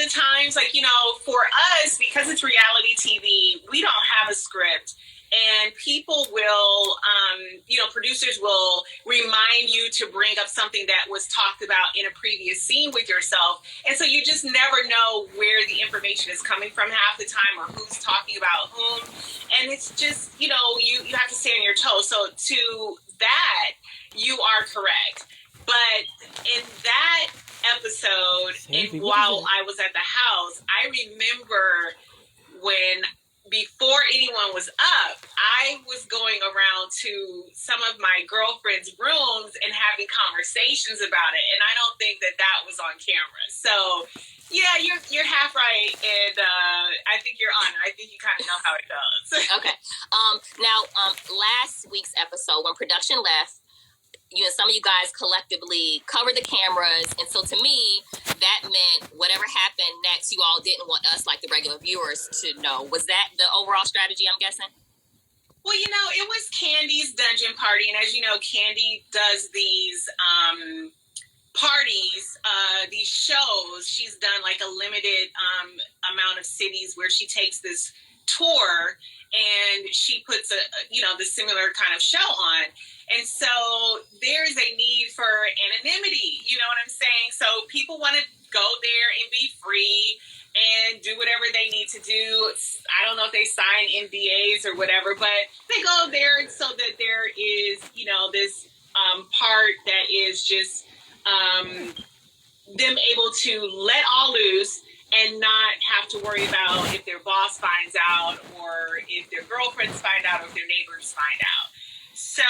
of times, like, for us, because it's reality TV, we don't have a script. And people will, producers will remind you to bring up something that was talked about in a previous scene with yourself. And so you just never know where the information is coming from half the time, or who's talking about whom. And it's just, you have to stay on your toes. So to that, you are correct. But in that episode, while I was at the house, I remember when, before anyone was up, I was going around to some of my girlfriends' rooms and having conversations about it. And I don't think that was on camera. So, yeah, you're half right. And I think you're on it. I think you kind of know how it goes. Okay. Now, last week's episode, when production left, some of you guys collectively covered the cameras. And so to me, that meant whatever happened next, you all didn't want us, like the regular viewers, to know. Was that the overall strategy, I'm guessing? Well, it was Candy's dungeon party. And as you know, Candy does these parties, these shows. She's done like a limited amount of cities where she takes this tour and she puts the similar kind of show on. And so there's a need for anonymity, you know what I'm saying? So people want to go there and be free and do whatever they need to do. I don't know if they sign NDAs or whatever, but they go there so that there is, this part that is just them able to let all loose and not have to worry about if their boss finds out, or if their girlfriends find out, or if their neighbors find out. So,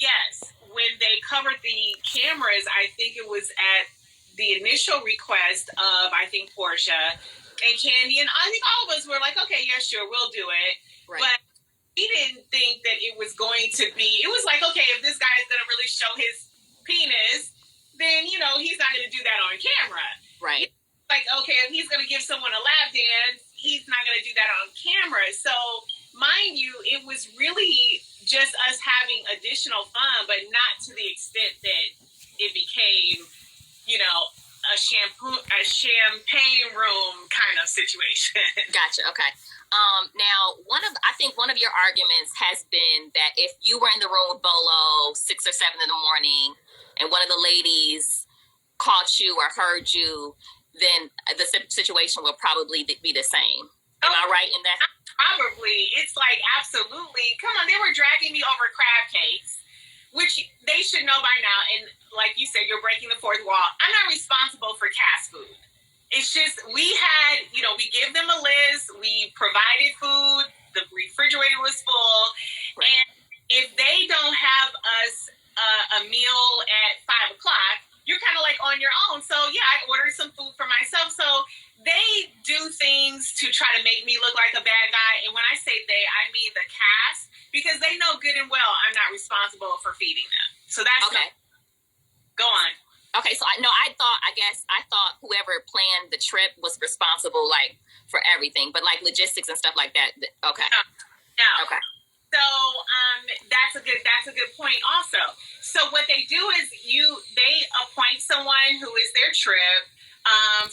yes, when they covered the cameras, I think it was at the initial request of, I think, Portia and Candy. And I think all of us were like, okay, yeah, sure, we'll do it. Right. But we didn't think that it was going to be, it was like, okay, if this guy is going to really show his penis, then, he's not going to do that on camera. Right. Like, okay, if he's going to give someone a lap dance, he's not going to do that on camera. So, mind you, it was really just us having additional fun, but not to the extent that it became, a champagne room kind of situation. Gotcha. Okay. Now, I think one of your arguments has been that if you were in the room with Bolo 6 or 7 in the morning, and one of the ladies caught you or heard you, then the situation will probably be the same. Am I right in that? Probably. It's like, absolutely. Come on, they were dragging me over crab cakes, which they should know by now. And like you said, you're breaking the fourth wall. I'm not responsible for cast food. It's just, we give them a list. We provided food. The refrigerator was full. Right. And if they don't have us a meal at 5 o'clock, you're kind of like on your own. So yeah, I ordered some food for myself. So they do things to try to make me look like a bad guy. And when I say they, I mean the cast, because they know good and well I'm not responsible for feeding them. So that's okay. Go on. Okay, so I thought whoever planned the trip was responsible, like, for everything, but like logistics and stuff like that. Okay. No. Okay. So that's a good point also. So what they do is they appoint someone who is their trip.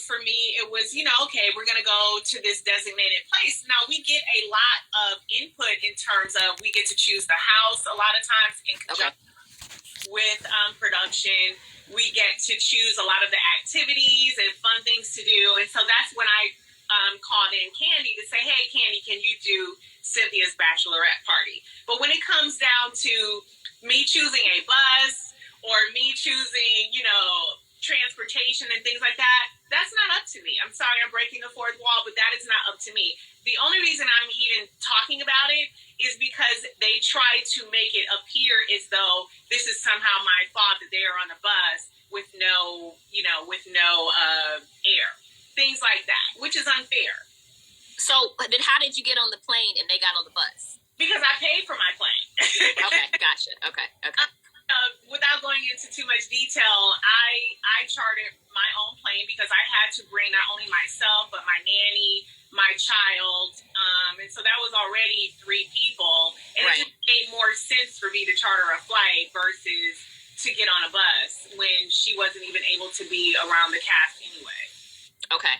For me, it was, okay, we're going to go to this designated place. Now, we get a lot of input in terms of, we get to choose the house a lot of times in conjunction with production. We get to choose a lot of the activities and fun things to do. And so that's when I called in Candy to say, hey, Candy, can you do Cynthia's bachelorette party? But when it comes down to me choosing a bus or me choosing, transportation and things like that, that's not up to me. I'm sorry, I'm breaking the fourth wall, but that is not up to me. The only reason I'm even talking about it is because they try to make it appear as though this is somehow my fault that they are on the bus with no air. Things like that, which is unfair. So then how did you get on the plane and they got on the bus? Because I paid for my plane. Okay, gotcha. Okay. Without going into too much detail, I chartered my own plane because I had to bring not only myself, but my nanny, my child. And so that was already 3 people. And It just made more sense for me to charter a flight versus to get on a bus when she wasn't even able to be around the cast anyway. Okay.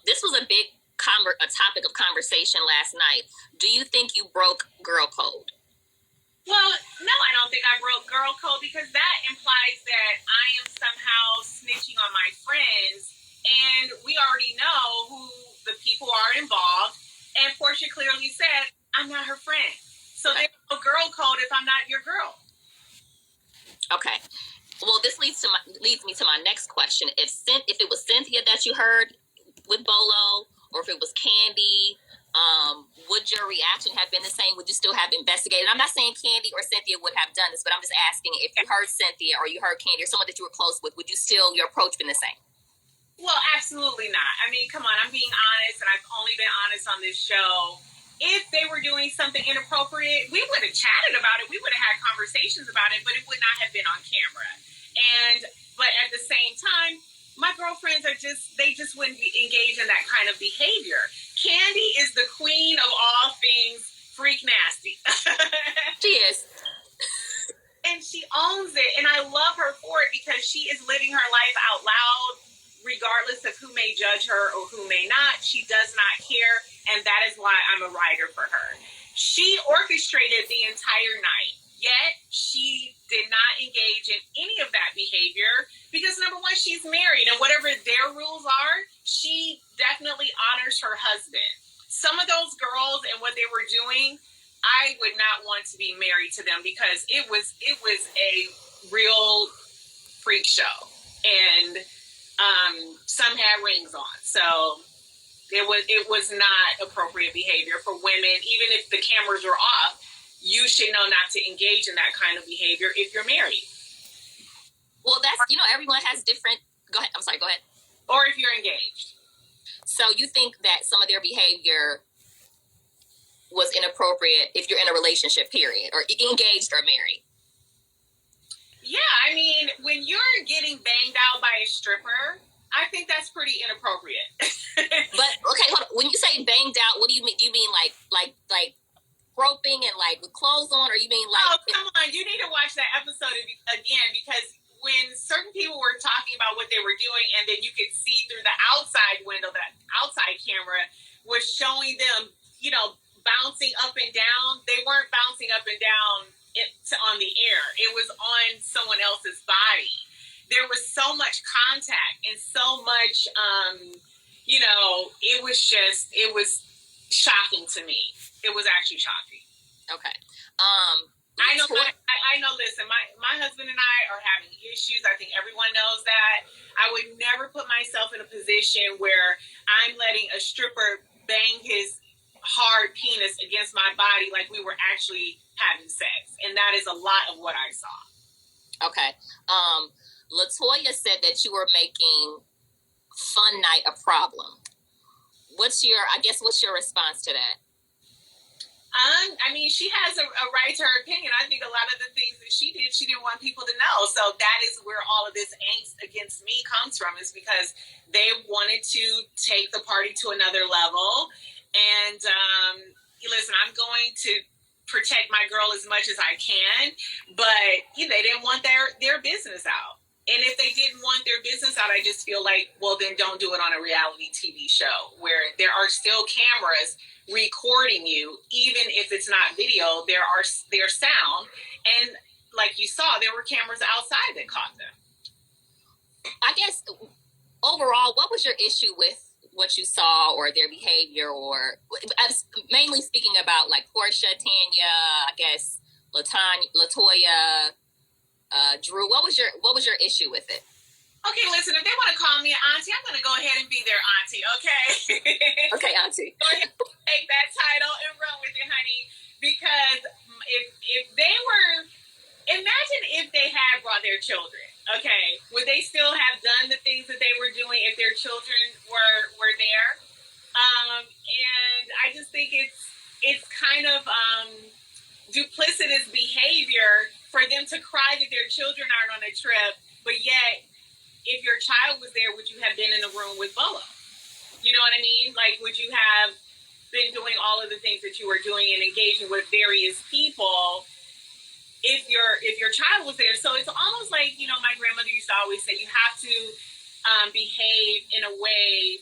This was a big a topic of conversation last night. Do you think you broke girl code? Well, no, I don't think I broke girl code, because that implies that I am somehow snitching on my friends, and we already know who the people are involved. And Portia clearly said, I'm not her friend. So there's no girl code if I'm not your girl. Okay. Well, this leads me to my next question. If it was Cynthia that you heard with Bolo, or if it was Candy, would your reaction have been the same? Would you still have investigated? I'm not saying Candy or Cynthia would have done this, but I'm just asking, if you heard Cynthia or you heard Candy or someone that you were close with, would you still, your approach been the same? Well, absolutely not. I mean, come on, I'm being honest, and I've only been honest on this show. If they were doing something inappropriate, we would have chatted about it. We would have had conversations about it, but it would not have been on camera. But at the same time, my girlfriends they just wouldn't engage in that kind of behavior. Candy is the queen of all things freak nasty. She is. And she owns it, and I love her for it, because she is living her life out loud, regardless of who may judge her or who may not. She does not care, and that is why I'm a writer for her. She orchestrated the entire night, yet she did not engage in any of that behavior, because number one, she's married, and whatever their rules are, she definitely honors her husband. Some of those girls and what they were doing, I would not want to be married to them, because it was a real freak show, and some had rings on, so it was not appropriate behavior for women. Even if the cameras were off, you should know not to engage in that kind of behavior if you're married. Well, that's, everyone has different. Go ahead. I'm sorry. Go ahead. Or if you're engaged. So you think that some of their behavior was inappropriate if you're in a relationship, period, or engaged or married? Yeah, I mean, when you're getting banged out by a stripper, I think that's pretty inappropriate. But okay, hold on. When you say banged out, what do you mean? Do you mean like groping and like with clothes on, or you mean like? Oh, come on! You need to watch that episode again, because when certain people were talking about what they were doing, and then you could see through the outside window, that outside camera was showing them, bouncing up and down. They weren't bouncing up and down on the air. It was on someone else's body. There was so much contact and so much, it was shocking to me. It was actually shocking. Okay. I know, listen, my husband and I are having issues. I think everyone knows that. I would never put myself in a position where I'm letting a stripper bang his hard penis against my body like we were actually having sex. And that is a lot of what I saw. Okay. LaToya said that you were making fun night a problem. What's your response to that? I mean, she has a right to her opinion. I think a lot of the things that she didn't want people to know. So that is where all of this angst against me comes from, is because they wanted to take the party to another level. And listen, I'm going to protect my girl as much as I can, but they didn't want their business out. And if they didn't want their business out, I just feel like, well, then don't do it on a reality TV show where there are still cameras recording you, even if it's not video. There's sound, and like you saw, there were cameras outside that caught them. I guess overall, what was your issue with what you saw or their behavior, or mainly speaking about like Portia, Tanya, I guess LaToya, Drew? What was your issue with it? Okay, listen, if they want to call me an auntie, I'm going to go ahead and be their auntie, okay? Okay, auntie. Go ahead and take that title and run with it, honey. Because if they were, imagine if they had brought their children, okay? Would they still have done the things that they were doing if their children were there? And I just think it's kind of duplicitous behavior for them to cry that their children aren't on a trip, but yet, if your child was there, would you have been in the room with Bolo? You know what I mean? Like, would you have been doing all of the things that you were doing and engaging with various people if your child was there? So it's almost like, my grandmother used to always say, you have to behave in a way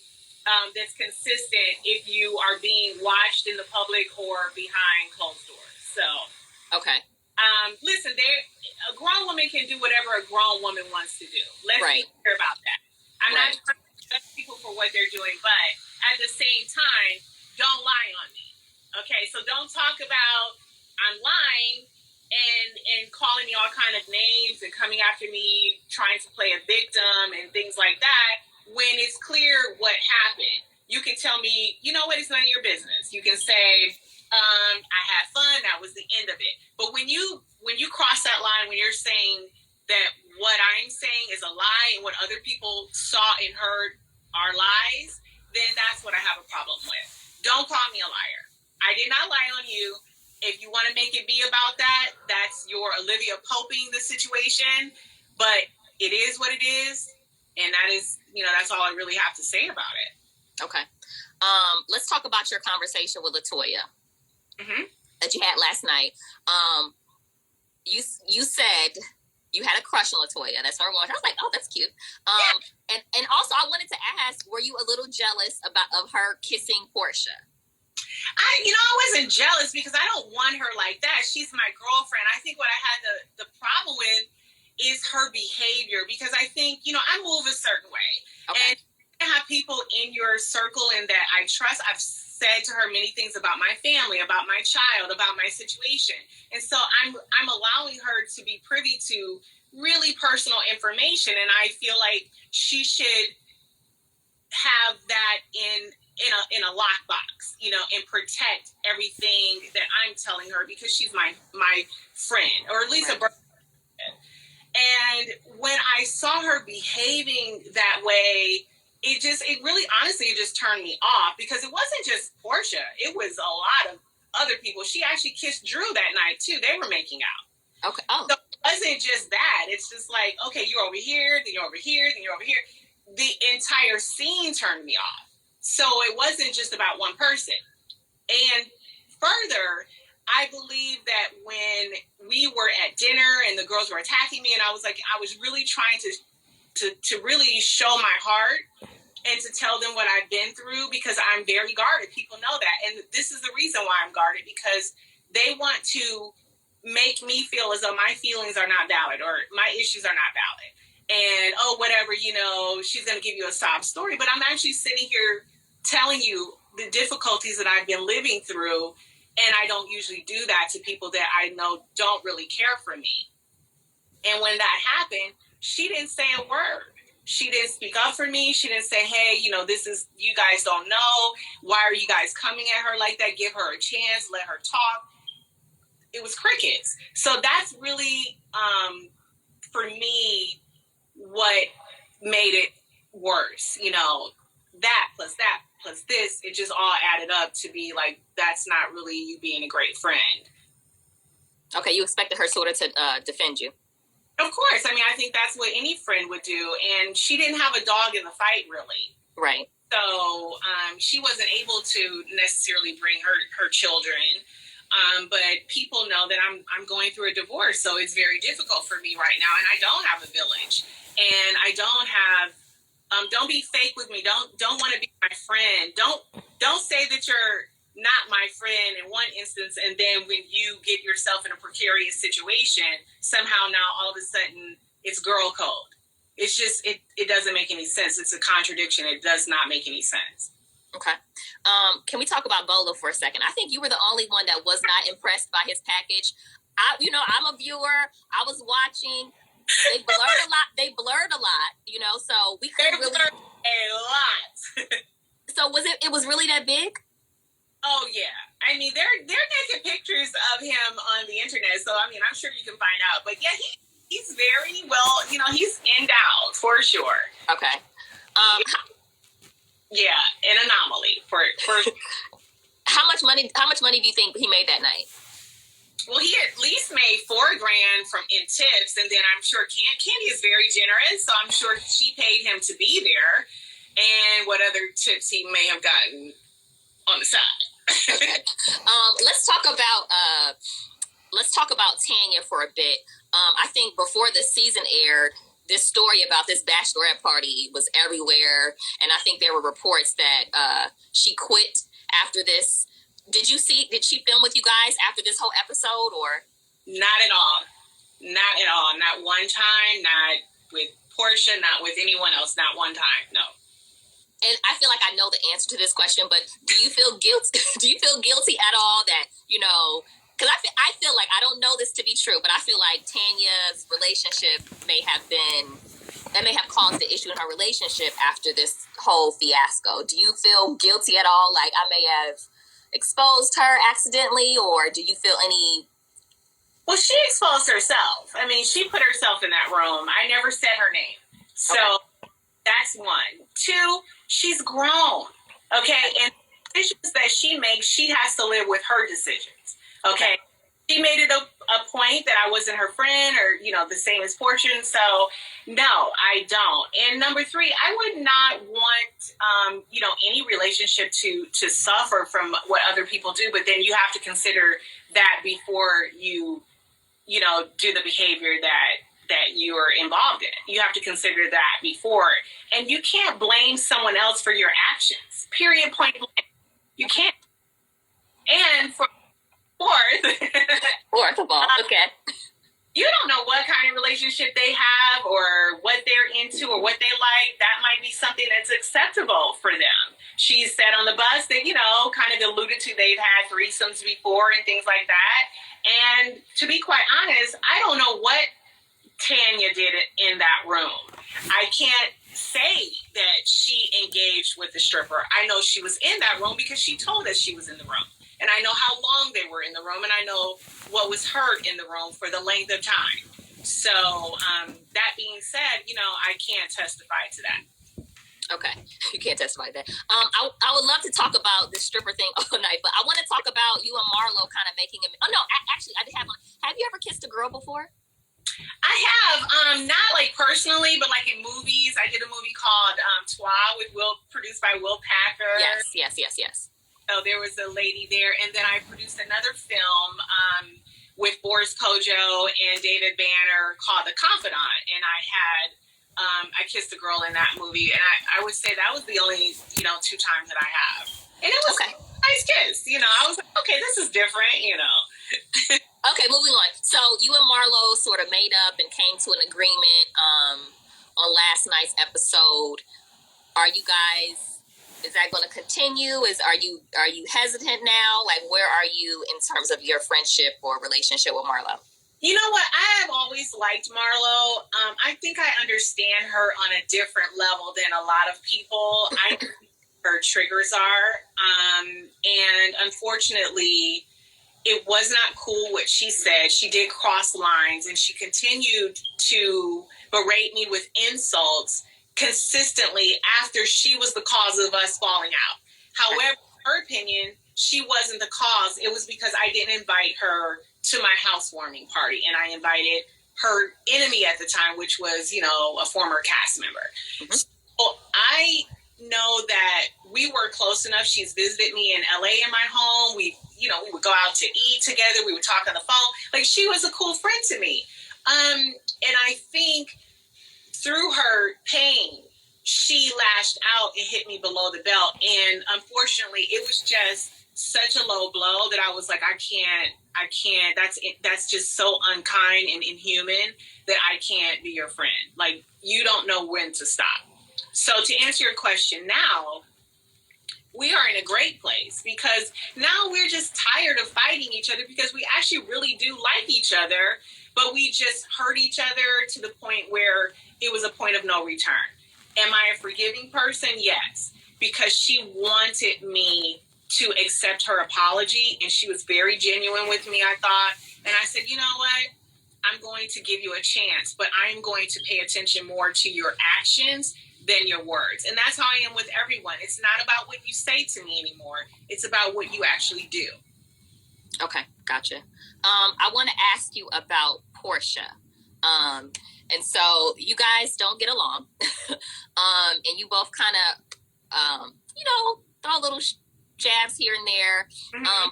that's consistent if you are being watched in the public or behind closed doors. So, okay. Listen, a grown woman can do whatever a grown woman wants to do. Let's be clear about that. I'm not trying to judge people for what they're doing, but at the same time, don't lie on me. Okay, so don't talk about I'm lying and calling me all kind of names and coming after me, trying to play a victim and things like that, when it's clear what happened. You can tell me, you know what, it's none of your business. You can say, I had fun, that was the end of it. But when you cross that line, when you're saying that what I'm saying is a lie and what other people saw and heard are lies, then that's what I have a problem with. Don't call me a liar. I did not lie on you. If you want to make it be about that, that's your Olivia Poping the situation. But it is what it is. And that is, that's all I really have to say about it. Okay. Let's talk about your conversation with LaToya that you had last night. You said you had a crush on LaToya. That's number one. I was like, oh, that's cute. And also I wanted to ask, were you a little jealous of her kissing Portia? I wasn't jealous because I don't want her like that. She's my girlfriend. I think what I had the problem with is her behavior, because I think, I move a certain way. Okay. And I have people in your circle and that I trust. I've said to her many things about my family, about my child, about my situation. And so I'm allowing her to be privy to really personal information. And I feel like she should have that in a lockbox, and protect everything that I'm telling her, because she's my friend, or at least a brother. And when I saw her behaving that way, it really honestly just turned me off, because it wasn't just Portia. It was a lot of other people. She actually kissed Drew that night too. They were making out. Okay. Oh. So it wasn't just that. It's just like, okay, you're over here, then you're over here, then you're over here. The entire scene turned me off. So it wasn't just about one person. And further, I believe that when we were at dinner and the girls were attacking me, and I was really trying to really show my heart and to tell them what I've been through, because I'm very guarded. People know that. And this is the reason why I'm guarded, because they want to make me feel as though my feelings are not valid or my issues are not valid. And, oh, whatever, she's going to give you a sob story. But I'm actually sitting here telling you the difficulties that I've been living through. And I don't usually do that to people that I know don't really care for me. And when that happened, she didn't say a word. She didn't speak up for me. She didn't say, hey, this is, you guys don't know. Why are you guys coming at her like that? Give her a chance. Let her talk. It was crickets. So that's really, for me, what made it worse. That plus this, it just all added up to be like, that's not really you being a great friend. Okay, you expected her sort of to defend you. Of course. I mean, I think that's what any friend would do. And she didn't have a dog in the fight, really. Right. So she wasn't able to necessarily bring her children. But people know that I'm going through a divorce, so it's very difficult for me right now. And I don't have a village. And I don't have, don't be fake with me. Don't want to be my friend. Don't say that you're not my friend in one instance, and then when you get yourself in a precarious situation, somehow now all of a sudden it's girl code. It's just, it doesn't make any sense. It's a contradiction. It does not make any sense. Okay. Can we talk about Bolo for a second? I think you were the only one that was not impressed by his package. I'm a viewer. I was watching. They blurred a lot, so we couldn't really. Blurred a lot. So it was really that big? Oh yeah. I mean, they're naked pictures of him on the internet. So I mean, I'm sure you can find out. But yeah, he's very well, he's endowed for sure. Okay. Yeah, an anomaly for How much money do you think he made that night? Well, he at least made $4,000 in tips, and then I'm sure Candy is very generous, so I'm sure she paid him to be there, and what other tips he may have gotten on the side. Okay. Let's talk about Tanya for a bit. I think before the season aired, this story about this bachelorette party was everywhere, and I think there were reports that she quit after this. Did she film with you guys after this whole episode, or? Not at all. Not at all. Not one time. Not with Portia. Not with anyone else. Not one time. No. And I feel like I know the answer to this question, but do you feel guilty? Do you feel guilty at all that, because I feel like, I don't know this to be true, but I feel like Tanya's relationship may have caused the issue in her relationship after this whole fiasco. Do you feel guilty at all? Like I may have exposed her accidentally, or do you feel any? Well, she exposed herself. I mean, she put herself in that room. I never said her name. So that's one. Two, she's grown. Okay. And decisions that she makes, she has to live with her decisions. Okay. She made it a point that I wasn't her friend or, the same as Portia. So no, I don't. And number three, I would not want, any relationship to suffer from what other people do, but then you have to consider that before you do the behavior that you're involved in. You have to consider that before. And you can't blame someone else for your actions. Period, point blank. You can't. And for fourth of all, okay. You don't know what kind of relationship they have or what they're into or what they like. That might be something that's acceptable for them. She said on the bus that, kind of alluded to they've had threesomes before and things like that. And to be quite honest, I don't know what Tanya did in that room. I can't say that she engaged with the stripper. I know she was in that room because she told us she was in the room. And I know how long they were in the room, and I know what was heard in the room for the length of time. So that being said, I can't testify to that. Okay, you can't testify to that. I would love to talk about the stripper thing all night, but I want to talk about you and Marlo kind of making him. Oh no, actually, I did have one. Have you ever kissed a girl before? I have, not like personally, but like in movies. I did a movie called Twa produced by Will Packer. Yes. So there was a lady there, and then I produced another film with Boris Kojo and David Banner called The Confidant, and I kissed a girl in that movie, and I would say that was the only 2 times that I have, and it was a nice kiss. I was like, okay, this is different. Okay, moving on. So you and Marlo sort of made up and came to an agreement on last night's episode. Are you guys? Is that going to continue? Are you hesitant now? Like, where are you in terms of your friendship or relationship with Marlo? You know what? I have always liked Marlo. I think I understand her on a different level than a lot of people. I know her triggers are. And unfortunately, it was not cool what she said. She did cross lines, and she continued to berate me with insults consistently after she was the cause of us falling out. However, in her opinion, she wasn't the cause. It was because I didn't invite her to my housewarming party, and I invited her enemy at the time, which was, a former cast member. Mm-hmm. So I know that we were close enough. She's visited me in LA in my home. We would go out to eat together. We would talk on the phone. Like, she was a cool friend to me. And I think through her pain, she lashed out and hit me below the belt. And unfortunately, it was just such a low blow that I was like, I can't, that's just so unkind and inhuman that I can't be your friend. Like, you don't know when to stop. So to answer your question now, we are in a great place because now we're just tired of fighting each other because we actually really do like each other, but we just hurt each other to the point where it was a point of no return. Am I a forgiving person? Yes, because she wanted me to accept her apology, and she was very genuine with me, I thought. And I said, you know what? I'm going to give you a chance, but I'm going to pay attention more to your actions than your words. And that's how I am with everyone. It's not about what you say to me anymore. It's about what you actually do. Okay, gotcha. I want to ask you about Portia. And so you guys don't get along. And you both kind of, throw a little jabs here and there.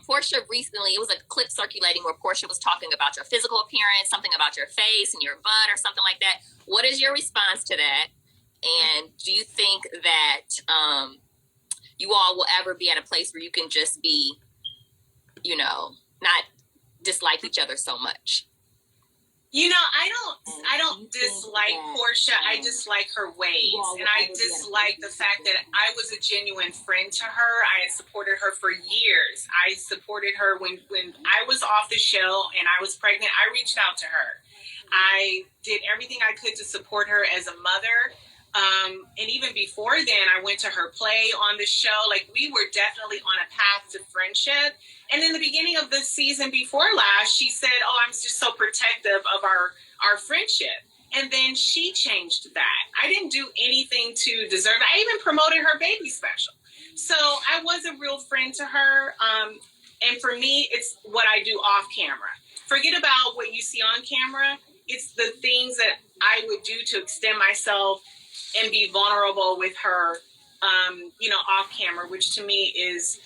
Portia recently, it was a clip circulating where Portia was talking about your physical appearance, something about your face and your butt or something like that. What is your response to that? And do you think that you all will ever be at a place where you can just be, you know, not dislike each other so much? You know, I don't dislike Portia. I dislike her ways, and I dislike the fact that I was a genuine friend to her. I had supported her for years. I supported her when I was off the show and I was pregnant. I reached out to her. I did everything I could to support her as a mother. And even before then, I went to her play on the show. Like, we were definitely on a path to friendship. And in the beginning of the season before last, she said, "Oh, I'm just so protective of our friendship." And then she changed that. I didn't do anything to deserve it. I even promoted her baby special. So I was a real friend to her. And for me, it's what I do off camera. Forget about what you see on camera. It's the things that I would do to extend myself and be vulnerable with her, you know, off camera, which to me is